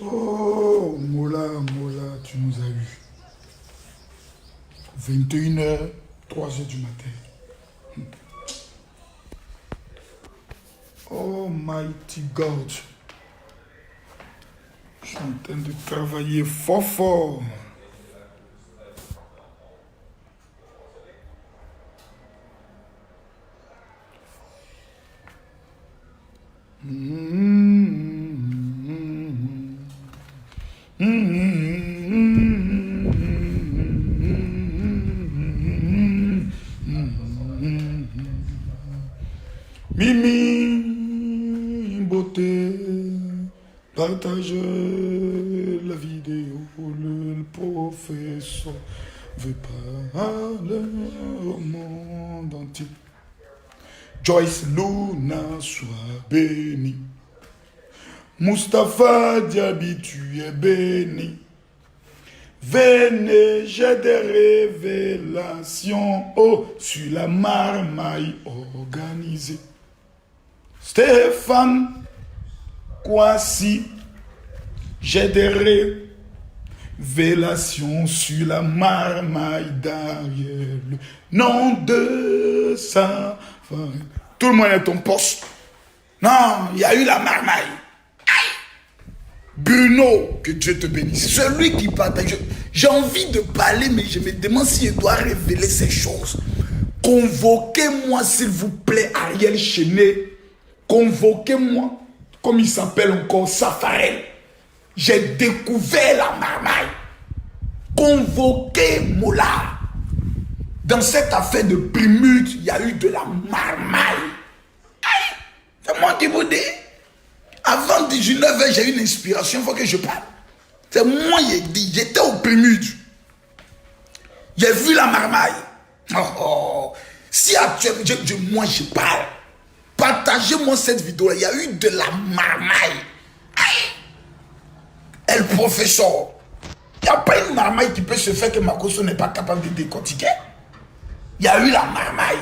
Oh, Mola, Mola, tu nous as eu. 21h, 3h du matin. Oh, mighty God. Je suis en train de travailler fort, fort. Mimi, beauté, partage la vidéo, le professeur veut parler au monde entier. Joyce Luna, sois béni. Mustapha Diaby, tu es béni. Venez, j'ai des révélations, oh, sur la marmaille organisée. Stéphane Kwasi, j'ai des révélations sur la marmaille derrière le nom de sa femme. Tout le monde est ton poste. Non, il y a eu la marmaille. Bruno, que Dieu te bénisse. Celui qui partage. J'ai envie de parler, mais je me demande si je dois révéler ces choses. Convoquez-moi, s'il vous plaît, Ariel Chenet. Convoquez-moi, comme il s'appelle encore, Safarel. J'ai découvert la marmaille. Convoquez Mola. Dans cette affaire de primute, il y a eu de la marmaille. C'est moi qui vous dis. Avant 19h, j'ai eu une inspiration, il faut que je parle. C'est moi qui ai dit, j'étais au primute. J'ai vu la marmaille. Si actuellement, moi je parle, partagez-moi cette vidéo. Il y a eu de la marmaille. Et le professeur, il n'y a pas une marmaille qui peut se faire que Makosso n'est pas capable de décortiquer. Il y a eu la marmaille.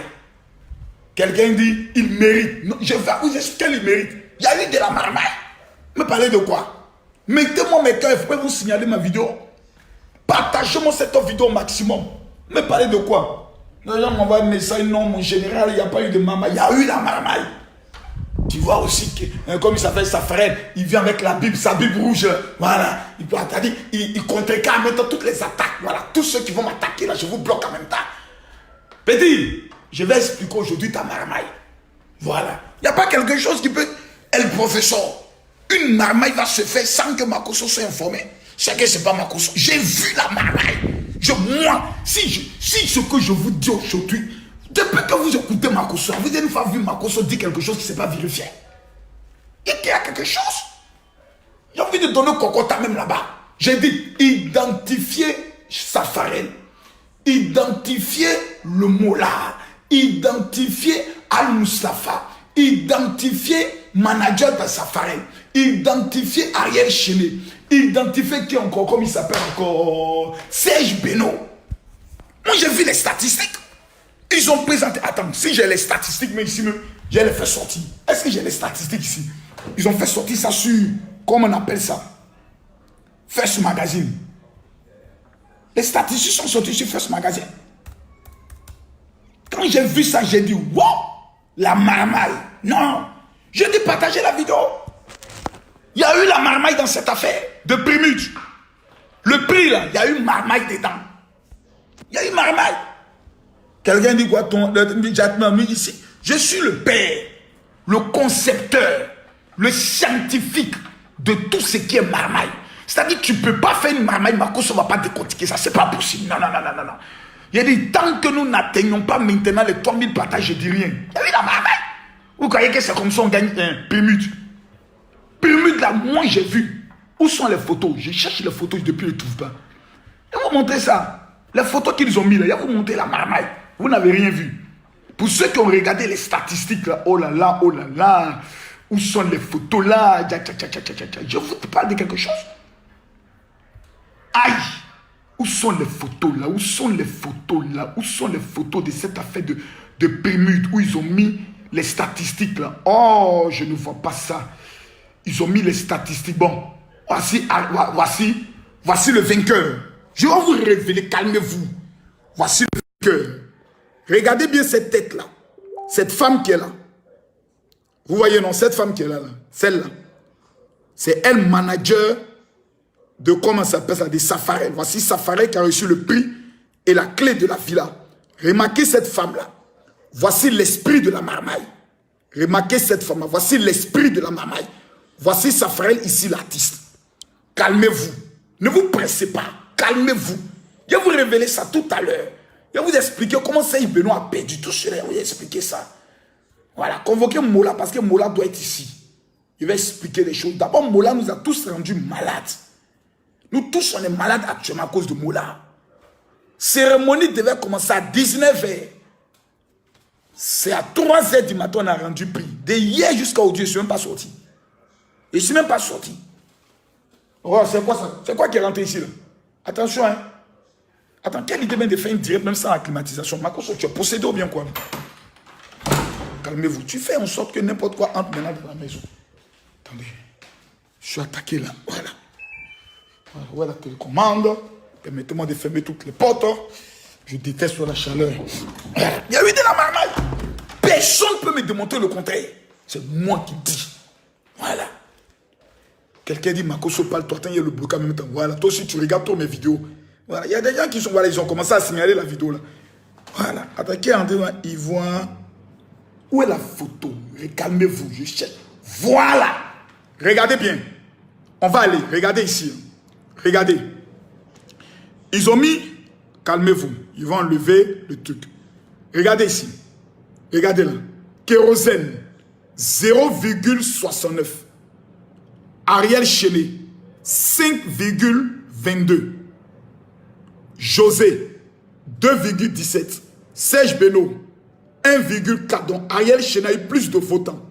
Quelqu'un dit, il mérite. Non, je vais vous expliquer qu'il mérite. Il y a eu de la marmaille. Me parlez de quoi? Mettez-moi mes cœurs, il faut vous signaler ma vidéo. Partagez-moi cette vidéo au maximum. Me parlez de quoi? Les gens m'envoient un message, non, mon général, il n'y a pas eu de marmaille. Il y a eu la marmaille. Tu vois aussi que, comme il s'appelle sa frère, il vient avec la Bible, sa Bible rouge. Voilà. Il contrecarre en même temps toutes les attaques. Voilà. Tous ceux qui vont m'attaquer, là, je vous bloque en même temps. Petit, je vais expliquer aujourd'hui ta marmaille. Voilà. Il n'y a pas quelque chose qui peut... Et le professeur, une marmaille va se faire sans que Makosso soit informé. C'est que ce n'est pas Makosso. J'ai vu la marmaille. Moi, si ce que je vous dis aujourd'hui, depuis que vous écoutez Makosso, vous n'avez pas vu Makosso dire quelque chose qui ne s'est pas vérifié. Et qu'il y a quelque chose. J'ai envie de donner Kokota même là-bas. J'ai dit, identifier Safarel, identifier le Mola, identifier Al-Mustafa, identifier manager de Safarel, identifier Ariel Chenet, identifier qui encore, comme il s'appelle encore, Serge Beno. Moi j'ai vu les statistiques. Ils ont présenté, attends, si j'ai les statistiques, mais ici, je les fais sortir. Est-ce que j'ai les statistiques ici? Ils ont fait sortir ça sur, comment on appelle ça? First Magazine. Les statistiques sont sorties sur First Magazine. Quand j'ai vu ça, j'ai dit, wow, la marmaille. Non, je dis partager la vidéo. Il y a eu la marmaille dans cette affaire de primute. Le prix là, il y a eu marmaille dedans. Il y a eu marmaille. Quelqu'un dit quoi? Ici, je suis le père, le concepteur, le scientifique de tout ce qui est marmaille. C'est-à-dire que tu ne peux pas faire une marmaille, Makosso ne va pas décortiquer ça. C'est pas possible. Non. Il a dit, tant que nous n'atteignons pas maintenant les 3000 partages, je ne dis rien. Il y a eu la marmaille. Vous croyez que c'est comme ça on gagne un primute? Primute là, moi j'ai vu. Où sont les photos? Je cherche les photos depuis, je ne trouve pas. Et vous montrez ça. Les photos qu'ils ont mis là, il y a vous montré la marmaille. Vous n'avez rien vu. Pour ceux qui ont regardé les statistiques là, oh là là, où sont les photos là? Je vous parle de quelque chose. Aïe! Où sont les photos là? Où sont les photos là? Où sont les photos de cette affaire de primute où ils ont mis les statistiques là? Oh, je ne vois pas ça. Ils ont mis les statistiques. Bon, Voici le vainqueur. Je vais vous révéler, calmez-vous. Voici le vainqueur. Regardez bien cette tête-là. Cette femme qui est là. Vous voyez, non, cette femme qui est là, celle-là. C'est elle, manager de, comment ça s'appelle ça, des Safarel. Voici Safarel qui a reçu le prix et la clé de la villa. Remarquez cette femme-là. Voici l'esprit de la marmaille. Remarquez cette femme-là. Voici l'esprit de la marmaille. Voici Safarel, ici l'artiste. Calmez-vous. Ne vous pressez pas. Calmez-vous. Je vais vous révéler ça tout à l'heure. Je vais vous expliquer comment Seigneur Benoît a perdu tout cela. Je vais vous expliquer ça. Voilà. Convoquez Mola parce que Mola doit être ici. Je vais expliquer les choses. D'abord, Mola nous a tous rendus malades. Nous tous, on est malades actuellement à cause de Mola. Cérémonie devait commencer à 19 h. C'est à 3 h du matin qu'on a rendu prix. De hier jusqu'à aujourd'hui, je ne suis même pas sorti. Je ne suis même pas sorti. Oh, c'est quoi ça? C'est quoi qui est rentré ici là? Attention, hein. Attends, quelle idée même de faire une direct même sans la climatisation? Marcos, tu es possédé ou bien quoi? Calmez-vous. Tu fais en sorte que n'importe quoi entre maintenant dans la maison. Attendez. Je suis attaqué là. Voilà. Voilà la télécommande. Permettez-moi de fermer toutes les portes. Je déteste la chaleur. Il y a eu de la marmaille. Personne ne peut me démontrer le contraire. C'est moi qui dis. Voilà. Quelqu'un dit, Makoso, parle-toi, il y a le blocage en même temps. Voilà, toi aussi, tu regardes toutes mes vidéos. Voilà, il y a des gens qui sont, voilà, ils ont commencé à signaler la vidéo là. Voilà, attaquez André Ivoire. Où est la photo? Calmez-vous, je cherche. Voilà. Regardez bien. On va aller, regardez ici. Regardez. Ils ont mis, calmez-vous, ils vont enlever le truc. Regardez ici. Regardez là. Kérosène, 0,69. Ariel Chéné, 5,22. José, 2,17. Serge Beno, 1,4. Donc Ariel Chéné a eu plus de votants.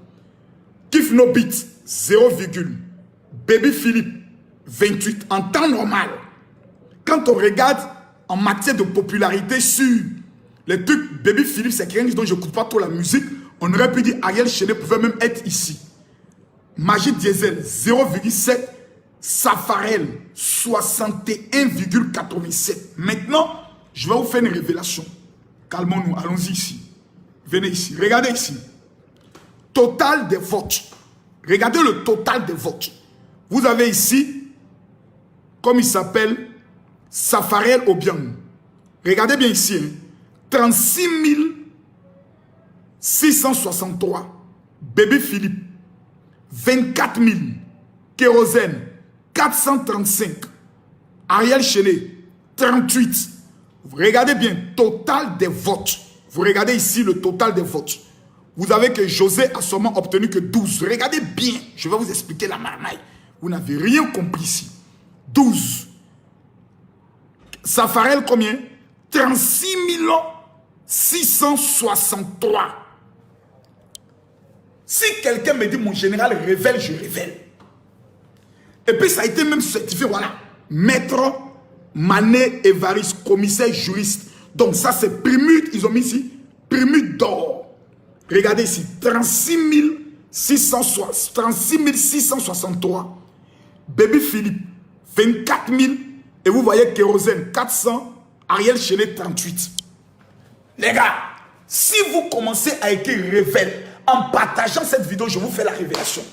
Kif Nobit, 0, Baby Philippe, 28. En temps normal, quand on regarde en matière de popularité sur les trucs, Baby Philippe, c'est quelqu'un dont je n'écoute pas trop la musique. On aurait pu dire Ariel Chéné pouvait même être ici. Magic Diesel, 0,7. Safarel, 61,87. Maintenant, je vais vous faire une révélation. Calmons-nous, allons-y ici. Venez ici, regardez ici. Total des votes. Regardez le total des votes. Vous avez ici, comme il s'appelle, Safarel Obiang. Regardez bien ici, hein. 36 663. Bébé Philippe. 24 000. Kérosène. 435. Ariel Chéné. 38. Vous regardez bien, total des votes. Vous regardez ici le total des votes. Vous avez que José a seulement obtenu que 12. Regardez bien, je vais vous expliquer la marmaille. Vous n'avez rien compris ici. 12. Safarel combien? 36 663. Si quelqu'un me dit mon général révèle, je révèle. Et puis ça a été même certifié, voilà. Maître Mané Évariste, commissaire juriste. Donc ça c'est primute, ils ont mis ici, primute d'or. Regardez ici, 36 663. Baby Philippe, 24 000. Et vous voyez Kérosène, 400. Ariel Chéné, 38. Les gars, si vous commencez à écrire révèle, en partageant cette vidéo, je vous fais la révélation.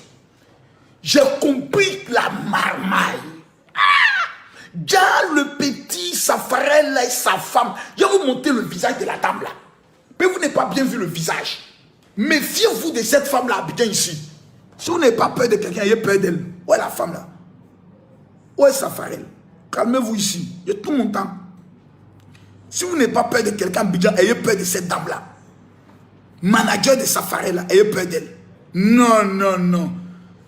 J'ai compris la marmaille. Déjà le petit Safarel là et sa femme. Je vais vous montrer le visage de la dame là. Mais vous n'avez pas bien vu le visage. Méfiez-vous de cette femme là habitant ici. Si vous n'avez pas peur de quelqu'un, ayez peur d'elle. Où est la femme là? Où est Safarel? Calmez-vous ici. Il y a tout mon temps. Si vous n'avez pas peur de quelqu'un habitant, ayez peur de cette dame là. Manager de Safarel là, ayez peur d'elle. Non, non, non.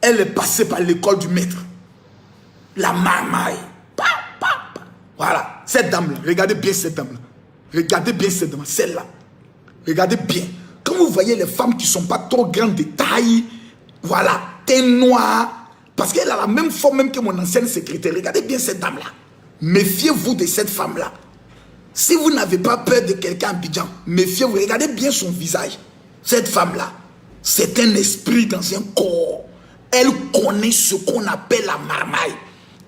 Elle est passée par l'école du maître. La marmaille. Voilà, cette dame-là. Regardez bien cette dame-là. Regardez bien cette dame-là. Celle-là. Regardez bien. Quand vous voyez les femmes qui ne sont pas trop grandes de taille, voilà, teint noir, parce qu'elle a la même forme même que mon ancienne secrétaire. Regardez bien cette dame-là. Méfiez-vous de cette femme-là. Si vous n'avez pas peur de quelqu'un à Abidjan, méfiez-vous. Regardez bien son visage. Cette femme-là, c'est un esprit dans un corps. Elle connaît ce qu'on appelle la marmaille.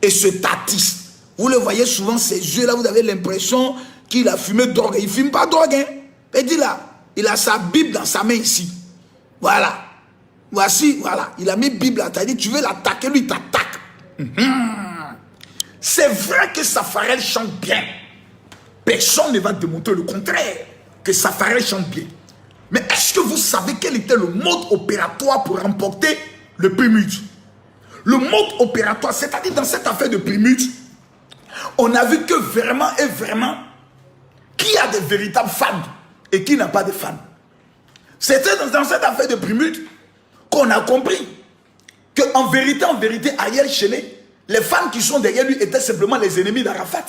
et se tâtisse. Vous le voyez souvent, ces yeux-là, vous avez l'impression qu'il a fumé drogue. Il ne fume pas drogue, hein. Et dit là, il a sa Bible dans sa main ici. Voilà. Voici, voilà. Il a mis Bible là. Tu as dit, tu veux l'attaquer, lui, il t'attaque. C'est vrai que Safarel chante bien. Personne ne va démontrer le contraire, que Safarel chante bien. Mais est-ce que vous savez quel était le mode opératoire pour remporter le primut? Le mode opératoire, c'est-à-dire dans cette affaire de primut, on a vu que vraiment et vraiment, qui a des véritables fans et qui n'a pas de fans. C'était dans cette affaire de primut qu'on a compris qu'en vérité, Ariel Chéné, les fans qui sont derrière lui étaient simplement les ennemis d'Arafat.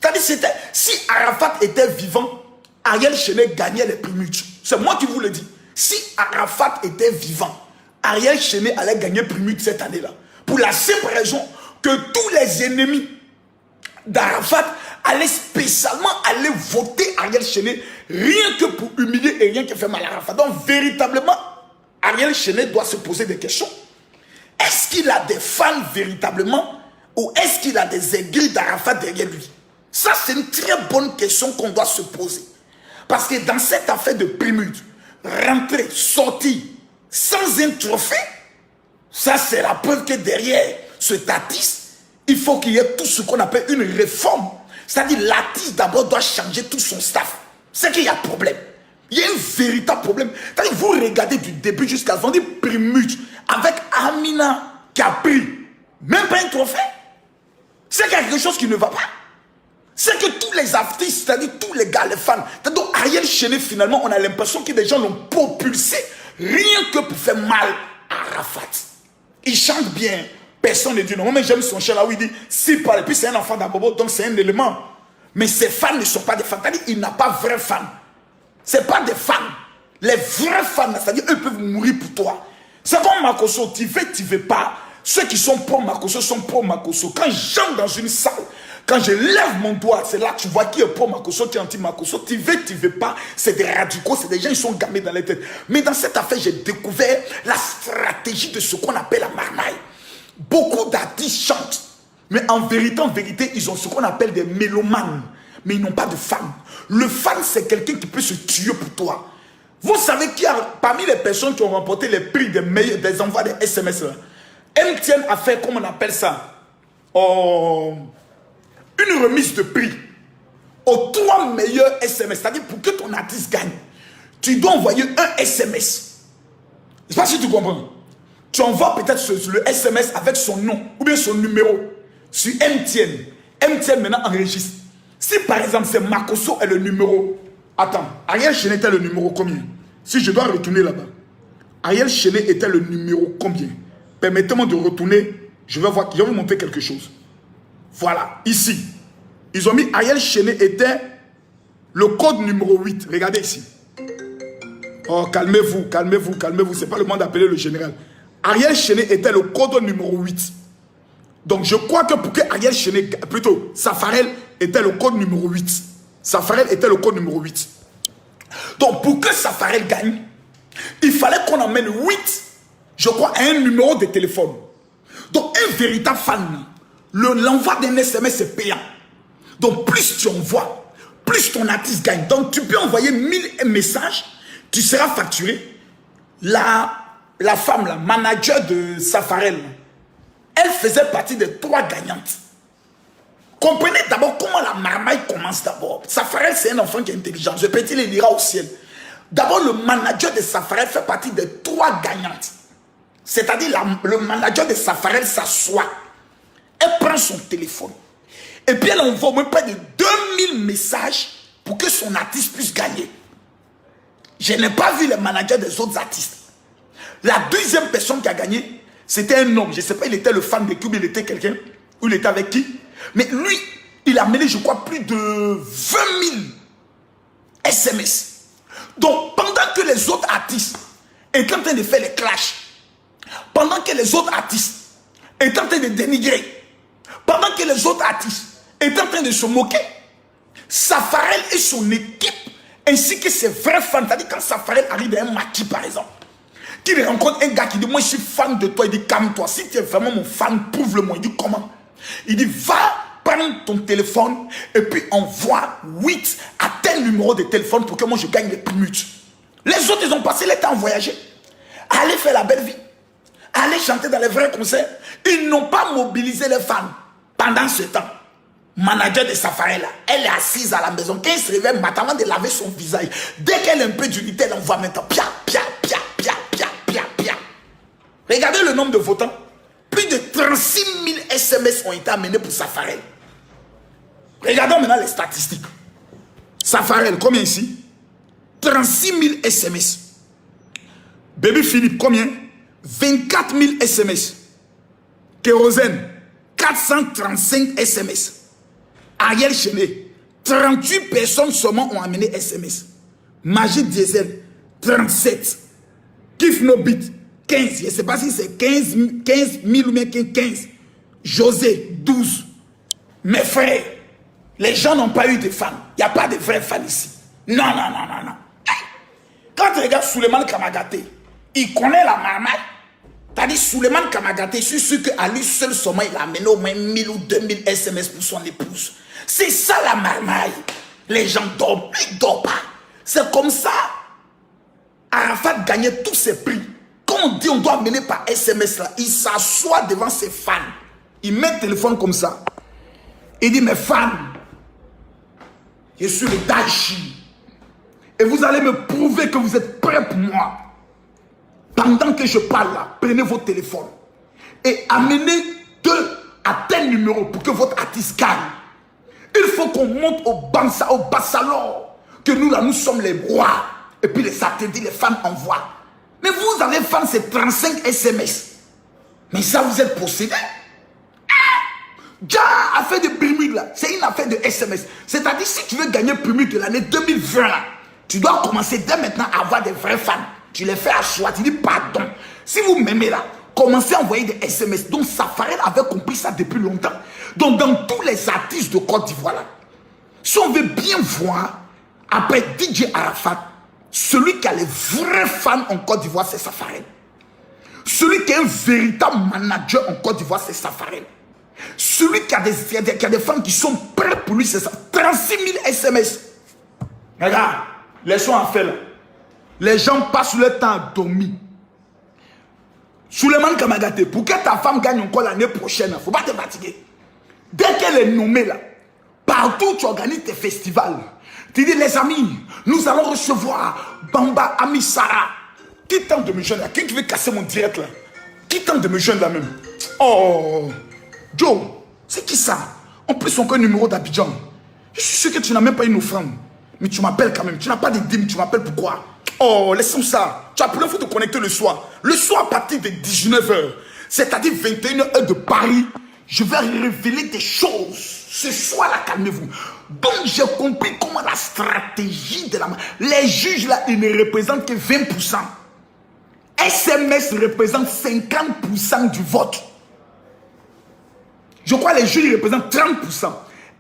C'est-à-dire, si Arafat était vivant, Ariel Chéné gagnait les primut. C'est moi qui vous le dis. Si Arafat était vivant, Ariel Chéné allait gagner primut cette année-là. Pour la simple raison que tous les ennemis d'Arafat allaient spécialement aller voter Ariel Chéné, rien que pour humilier et rien que faire mal à Arafat. Donc véritablement, Ariel Chéné doit se poser des questions. Est-ce qu'il a des fans véritablement ou est-ce qu'il a des aigris d'Arafat derrière lui? Ça, c'est une très bonne question qu'on doit se poser. Parce que dans cette affaire de primut, rentrer, sortir, sans un trophée, ça c'est la preuve que derrière ce Tatis, il faut qu'il y ait tout ce qu'on appelle une réforme. C'est-à-dire l'Atis d'abord doit changer tout son staff. C'est qu'il y a problème. Il y a un véritable problème. C'est-à-dire vous regardez du début jusqu'à la fin, dit primut, avec Amina qui a pris même pas un trophée. C'est quelque chose qui ne va pas. C'est que tous les artistes, c'est-à-dire tous les gars, les fans, donc Ariel Chéné, finalement, on a l'impression que des gens l'ont propulsé rien que pour faire mal à Arafat. Il chante bien, personne ne dit non. Moi, j'aime son chant là où il dit, s'il parle, et puis c'est un enfant d'Abobo, donc c'est un élément. Mais ses fans ne sont pas des fans, c'est-à-dire il n'a pas vrai fans. Ce n'est pas des fans. Les vrais fans, c'est-à-dire eux peuvent mourir pour toi. C'est comme Makosso, tu veux pas. Ceux qui sont pro Makosso sont pro Makosso. Quand j'entre dans une salle, quand je lève mon doigt, c'est là que tu vois qui est pro Makosso, qui est anti Makosso. Tu veux pas. C'est des radicaux, c'est des gens qui sont gamés dans les têtes. Mais dans cette affaire, j'ai découvert la stratégie de ce qu'on appelle la marmaille. Beaucoup d'artistes chantent. Mais en vérité, ils ont ce qu'on appelle des mélomanes. Mais ils n'ont pas de fan. Le fan, c'est quelqu'un qui peut se tuer pour toi. Vous savez qu'il y a parmi les personnes qui ont remporté les prix des envois des SMS, MTN a fait, comment on appelle ça, une remise de prix aux 3 meilleurs SMS. C'est-à-dire, pour que ton artiste gagne, tu dois envoyer un SMS. Je ne sais pas si tu comprends. Tu envoies peut-être le SMS avec son nom ou bien son numéro sur MTN. MTN maintenant enregistre. Si par exemple c'est Makosso est le numéro. Attends, Ariel Chéné était le numéro combien? Si je dois retourner là-bas. Ariel Chéné était le numéro combien? Permettez-moi de retourner. Je vais voir, je vais vous montrer quelque chose. Voilà, ici. Ils ont mis Ariel Chéné était le code numéro 8. Regardez ici. Oh, calmez-vous, calmez-vous, calmez-vous. Ce n'est pas le moment d'appeler le général. Ariel Chéné était le code numéro 8. Donc je crois que pour que Ariel Chéné, plutôt Safarel était le code numéro 8. Safarel était le code numéro 8. Donc pour que Safarel gagne, il fallait qu'on emmène 8, je crois, à un numéro de téléphone. Donc un véritable fan, l'envoi d'un SMS est payant. Donc plus tu envoies, plus ton artiste gagne. Donc tu peux envoyer 1000 messages, tu seras facturé. La femme, la manager de Safarel, elle faisait partie des 3 gagnantes. Comprenez d'abord comment la marmaille commence d'abord. Safarel, c'est un enfant qui est intelligent. Ce petit, il ira au ciel. D'abord, le manager de Safarel fait partie des 3 gagnantes. C'est-à-dire, le manager de Safarel s'assoit. Elle prend son téléphone. Et puis, elle envoie au moins près de 2000 messages pour que son artiste puisse gagner. Je n'ai pas vu les managers des autres artistes. La deuxième personne qui a gagné, c'était un homme. Je ne sais pas, il était le fan de qui, ou il était quelqu'un, ou il était avec qui. Mais lui, il a mené, je crois, plus de 20 000 SMS. Donc, pendant que les autres artistes étaient en train de faire les clashs, pendant que les autres artistes étaient en train de dénigrer, pendant que les autres artistes étaient en train de se moquer, Safarel et son équipe, ainsi que ses vrais fans, c'est-à-dire quand Safarel arrive dans un maquis, par exemple, qu'il rencontre un gars qui dit, moi je suis fan de toi, il dit, calme-toi, si tu es vraiment mon fan, prouve-le-moi. Il dit, comment? Il dit, va prendre ton téléphone et puis envoie 8 à tel numéro de téléphone pour que moi je gagne les primes. Les autres, ils ont passé le temps à voyager, à aller faire la belle vie, à aller chanter dans les vrais concerts. Ils n'ont pas mobilisé les fans pendant ce temps. Manager de Safari là, elle est assise à la maison. Quand elle se réveille matin avant de laver son visage, dès qu'elle a un peu d'unité, elle envoie maintenant pia, pia, pia, pia, pia, pia, pia. Regardez le nombre de votants. Plus de 36 000 SMS ont été amenés pour Safari. Regardons maintenant les statistiques. Safari, combien ici? 36 000 SMS. Baby Philippe, combien? 24 000 SMS. Kérosène, 435 SMS. Ariel Chenet, 38 personnes seulement ont amené SMS. Magic Diesel, 37. Kif Nobit, 15. Je ne sais pas si c'est 15 000 ou bien 15. José, 12. Mes frères, les gens n'ont pas eu de fans. Il n'y a pas de vrais fans ici. Non, non, non, non, non. Quand tu regardes Souleymane Kamagaté, il connaît la marmaille. T'as dit Souleymane Kamagaté, je suis sûr qu'à lui seul seulement, il a amené au moins 1000 ou 2000 SMS pour son épouse. C'est ça la marmaille. Les gens dorment, ils ne dorment pas. C'est comme ça. Arafat gagnait tous ses prix. Quand on dit on doit amener par SMS là, il s'assoit devant ses fans. Il met le téléphone comme ça. Il dit, mes fans, je suis le Dachi. Et vous allez me prouver que vous êtes prêts pour moi. Pendant que je parle là, prenez votre téléphone et amenez 2 à tel numéro pour que votre artiste gagne. Il faut qu'on monte au bas salon, que nous là, nous sommes les rois. Et puis les satellites, les fans envoient. Mais vous allez faire ces 35 SMS. Mais ça, vous êtes possédé. Déjà, affaire de Primud là, c'est une affaire de SMS. C'est-à-dire, si tu veux gagner Primud de l'année 2020 là, tu dois commencer dès maintenant à avoir des vrais fans. Tu les fais à choix, tu dis pardon. Si vous m'aimez là, commencez à envoyer des SMS. Donc Safari avait compris ça depuis longtemps. Donc dans tous les artistes de Côte d'Ivoire là, si on veut bien voir, après DJ Arafat, celui qui a les vrais fans en Côte d'Ivoire, c'est Safari. Celui qui est un véritable manager en Côte d'Ivoire, c'est Safari. Celui qui a des fans qui sont prêts pour lui, c'est ça. 36 000 SMS. Regarde, les sons à faire là. Les gens passent le temps à dormir. Souleymane Kamagaté, pour que ta femme gagne encore l'année prochaine, il ne faut pas te fatiguer. Dès qu'elle est nommée là, partout tu organises tes festivals. Tu dis, les amis, nous allons recevoir Bamba Amisara. Qui tente de me joindre là? Qui veut casser mon direct là? Qui tente de me joindre là même? Oh, Joe, c'est qui ça? En plus, on connaît le numéro d'Abidjan. Je suis sûr que tu n'as même pas une offrande. Mais tu m'appelles quand même. Tu n'as pas de dîmes, tu m'appelles pourquoi? Oh, laissons ça. Tu as plus l'info de connecter le soir. Le soir à partir de 19h, c'est-à-dire 21h de Paris, je vais révéler des choses. Ce soir-là, calmez-vous. Donc, j'ai compris comment la stratégie de la... Les juges, là, ils ne représentent que 20%. SMS représente 50% du vote. Je crois que les juges représentent 30%.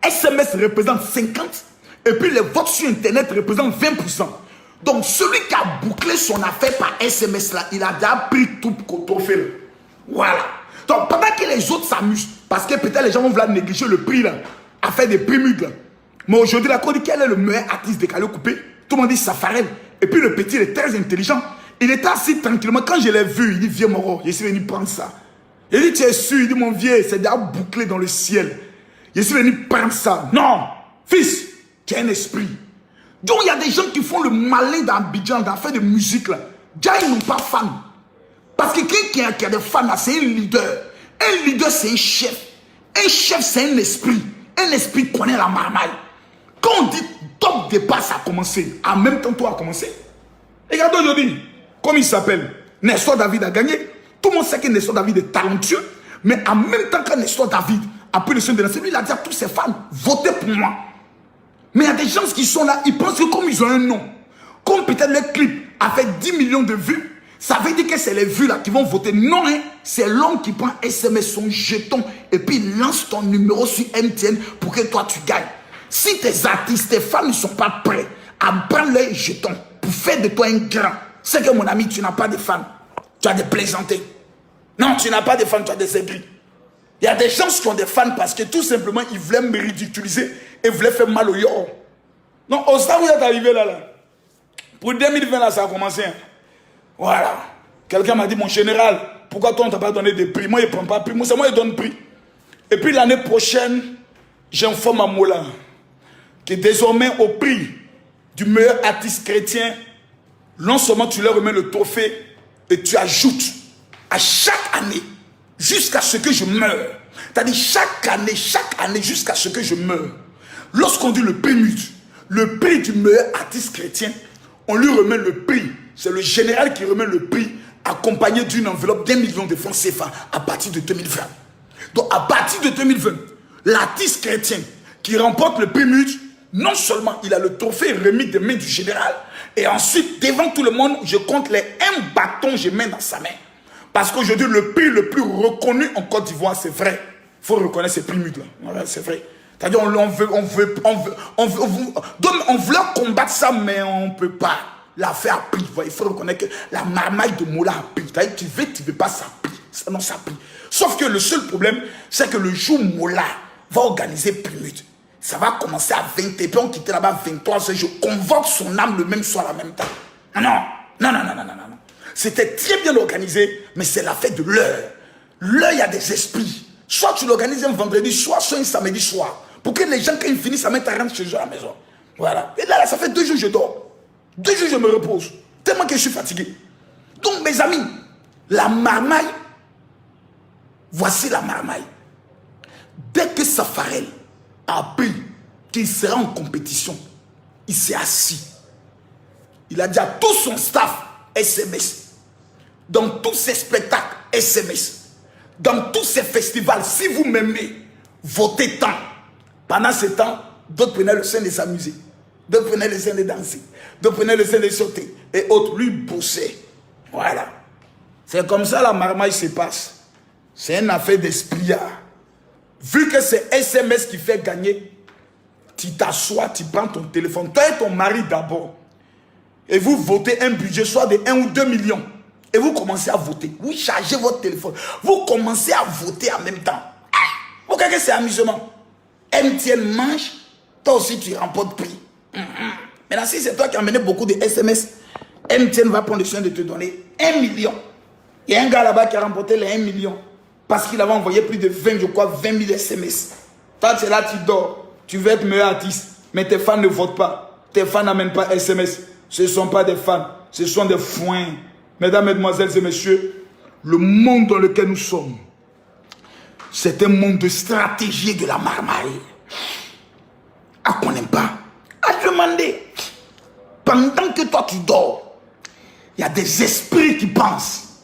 SMS représente 50%. Et puis, les votes sur Internet représentent 20%. Donc, celui qui a bouclé son affaire par SMS, là, il a déjà pris tout le trophée. Voilà. Donc, pendant que les autres s'amusent, parce que peut-être les gens vont vouloir négliger le prix, là, à faire des prix mugs, là. Mais aujourd'hui, la dit quel est le meilleur artiste de Calio Coupé? Tout le monde dit Safarel. Et puis, le petit, il est très intelligent. Il était assis tranquillement. Quand je l'ai vu, il dit, viens, Moro, je suis venu prendre ça. Il dit, tu es sûr? Il dit, mon vieux, c'est déjà bouclé dans le ciel. Je suis venu prendre ça. Non, fils, tu as un esprit. Donc, il y a des gens qui font le malin dans Abidjan, dans l'affaire de musique, là. Déjà, ils n'ont pas de fans. Parce que quelqu'un qui a des fans, là, c'est un leader. Un leader, c'est un chef. Un chef, c'est un esprit. Un esprit connaît la marmaille. Quand on dit top départ, ça a commencé. En même temps, toi a commencé. Regarde aujourd'hui, comme il s'appelle, Nestor David a gagné. Tout le monde sait que Nestor David est talentueux. Mais en même temps que Nestor David a pris le son de la lui, il a dit à tous ses fans, votez pour moi. Mais il y a des gens qui sont là, ils pensent que comme ils ont un nom, comme peut-être le clip a fait 10 millions de vues, ça veut dire que c'est les vues là qui vont voter. Non, hein, c'est l'homme qui prend SMS, son jeton, et puis il lance ton numéro sur MTN pour que toi tu gagnes. Si tes artistes, tes fans ne sont pas prêts à prendre leur jeton pour faire de toi un grand, c'est que mon ami, tu n'as pas de fans. Tu as des plaisantés. Non, tu n'as pas de fans, tu as des aigris. Il y a des gens qui ont des fans parce que tout simplement, ils voulaient me ridiculiser et voulaient faire mal au yor. Non, au stade où vous êtes arrivé là. Pour 2020, là, ça a commencé. Hein. Voilà. Quelqu'un m'a dit, mon général, pourquoi toi, on ne t'a pas donné des prix? Moi, il ne prend pas de prix. Moi, c'est moi qui donne prix. Et puis, l'année prochaine, j'informe à Mola que désormais, au prix du meilleur artiste chrétien, non seulement tu leur remets le trophée, et tu ajoutes à chaque année, jusqu'à ce que je meure. C'est-à-dire chaque année, jusqu'à ce que je meure. Lorsqu'on dit le PNUD, le prix du meilleur artiste chrétien, on lui remet le prix. C'est le général qui remet le prix, accompagné d'une enveloppe d'1 million de francs CFA à partir de 2020. Donc à partir de 2020, l'artiste chrétien qui remporte le PNUD, non seulement il a le trophée remis des mains du général, et ensuite, devant tout le monde, je compte les 1 bâton que je mets dans sa main. Parce qu'aujourd'hui, le prix le plus reconnu en Côte d'Ivoire, c'est vrai. Il faut reconnaître ces prix là. Voilà, c'est vrai. C'est-à-dire, on voulait combattre ça, mais on ne peut pas. L'affaire a pris. Il faut reconnaître que la marmaille de Mola a pris. C'est-à-dire, tu veux pas, ça pris. Non, ça pris. Sauf que le seul problème, c'est que le jour Mola va organiser Primut, ça va commencer à 20 et puis on quitte là-bas à 23 heures. Je convoque son âme le même soir, la même temps. Non. C'était très bien organisé, mais c'est la fête de l'heure. L'heure, il y a des esprits. Soit tu l'organises un vendredi soir, soit un samedi soir. Pour que les gens, quand ils finissent, ça mette à rentrer chez eux à la maison. Voilà. Et là, ça fait 2 jours que je dors. 2 jours que je me repose. Tellement que je suis fatigué. Donc, mes amis, la marmaille, voici la marmaille. Dès que Safarel a appris qu'il sera en compétition, il s'est assis. Il a dit à tout son staff SMS, dans tous ses spectacles SMS, dans tous ses festivals, si vous m'aimez, votez tant. Pendant ce temps, d'autres prenaient le sein de s'amuser, d'autres prenaient le sein de danser, d'autres prenaient le sein de sauter, et autres, lui, bossaient. Voilà. C'est comme ça la marmaille se passe. C'est une affaire d'esprit. Vu que c'est SMS qui fait gagner, tu t'assois, tu prends ton téléphone, toi et ton mari d'abord, et vous votez un budget soit de 1 ou 2 millions, et vous commencez à voter. Vous chargez votre téléphone, vous commencez à voter en même temps. Vous voyez que c'est amusement. MTN mange, toi aussi tu remportes prix. Maintenant, si c'est toi qui as amené beaucoup de SMS, MTN va prendre le soin de te donner 1 million. Il y a un gars là-bas qui a remporté les 1 million. Parce qu'il avait envoyé plus de 20 000 SMS. Toi, tu es là, tu dors. Tu veux être meilleur artiste. Mais tes fans ne votent pas. Tes fans n'amènent pas SMS. Ce ne sont pas des fans. Ce sont des foins. Mesdames, mesdemoiselles et messieurs, le monde dans lequel nous sommes, c'est un monde de stratégie et de la marmaille. À qu'on n'aime pas. À demander. Pendant que toi, tu dors, il y a des esprits qui pensent,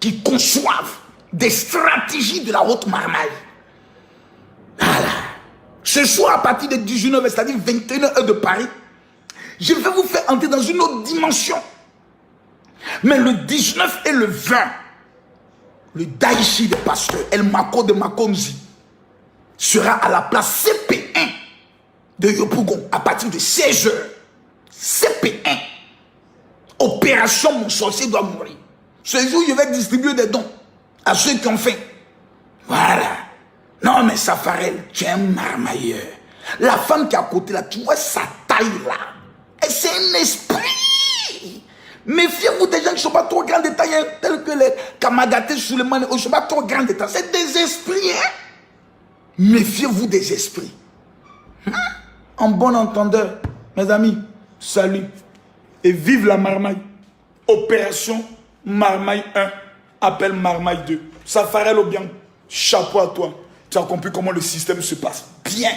qui conçoivent des stratégies de la haute marmaille. Voilà. Ce soir, à partir de 19h, c'est-à-dire 21h de Paris, je vais vous faire entrer dans une autre dimension. Mais le 19 et le 20, le Daichi des pasteurs, El Mako de Makonzi, sera à la place CP1 de Yopougon à partir de 16h. CP1. Opération Mon sorcier doit mourir. Ce jour, je vais distribuer des dons à ceux qui ont faim. Voilà. Non, mais Safarel, tu es un marmailleur. La femme qui est à côté là, tu vois sa taille là. Et c'est un esprit. Méfiez-vous des gens qui ne sont pas trop grands de taille, tels que les Kamagaté, Suleiman, ils ne sont pas trop grands de taille. C'est des esprits. Hein? Méfiez-vous des esprits. En bon entendeur, mes amis, salut. Et vive la marmaille. Opération Marmaille 1. Appel Marmaille 2. Safarel au bien. Chapeau à toi. Tu as compris comment le système se passe. Bien.